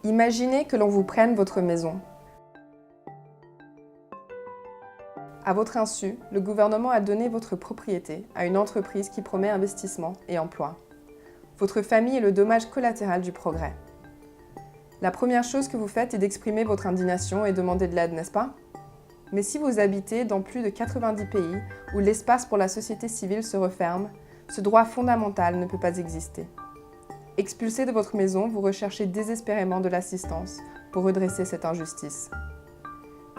Imaginez que l'on vous prenne votre maison. À votre insu, le gouvernement a donné votre propriété à une entreprise qui promet investissement et emploi. Votre famille est le dommage collatéral du progrès. La première chose que vous faites est d'exprimer votre indignation et demander de l'aide, n'est-ce pas? Mais si vous habitez dans plus de 90 pays où l'espace pour la société civile se referme, ce droit fondamental ne peut pas exister. Expulsé de votre maison, vous recherchez désespérément de l'assistance pour redresser cette injustice.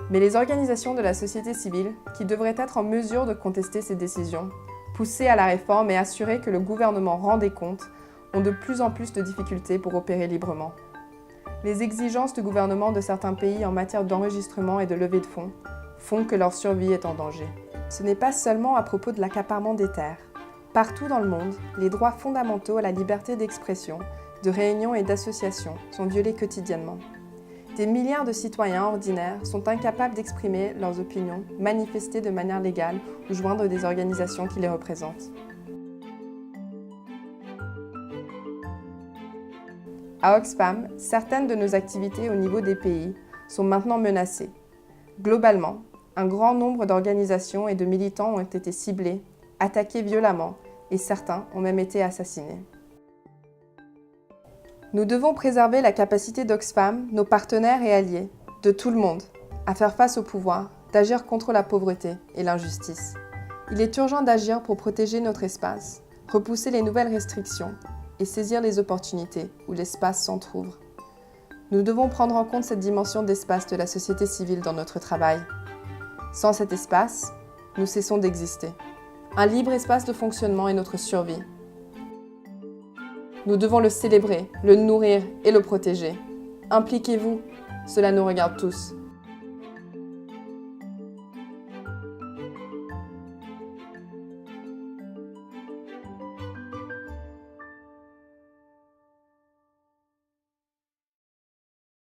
Mais les organisations de la société civile, qui devraient être en mesure de contester ces décisions, pousser à la réforme et assurer que le gouvernement rend des comptes, ont de plus en plus de difficultés pour opérer librement. Les exigences du gouvernement de certains pays en matière d'enregistrement et de levée de fonds font que leur survie est en danger. Ce n'est pas seulement à propos de l'accaparement des terres. Partout dans le monde, les droits fondamentaux à la liberté d'expression, de réunion et d'association sont violés quotidiennement. Des milliards de citoyens ordinaires sont incapables d'exprimer leurs opinions, manifester de manière légale ou joindre des organisations qui les représentent. À Oxfam, certaines de nos activités au niveau des pays sont maintenant menacées. Globalement, un grand nombre d'organisations et de militants ont été ciblés, attaqués violemment et certains ont même été assassinés. Nous devons préserver la capacité d'Oxfam, nos partenaires et alliés, de tout le monde, à faire face au pouvoir, d'agir contre la pauvreté et l'injustice. Il est urgent d'agir pour protéger notre espace, repousser les nouvelles restrictions et saisir les opportunités où l'espace s'entrouvre. Nous devons prendre en compte cette dimension d'espace de la société civile dans notre travail. Sans cet espace, nous cessons d'exister. Un libre espace de fonctionnement est notre survie. Nous devons le célébrer, le nourrir et le protéger. Impliquez-vous, cela nous regarde tous.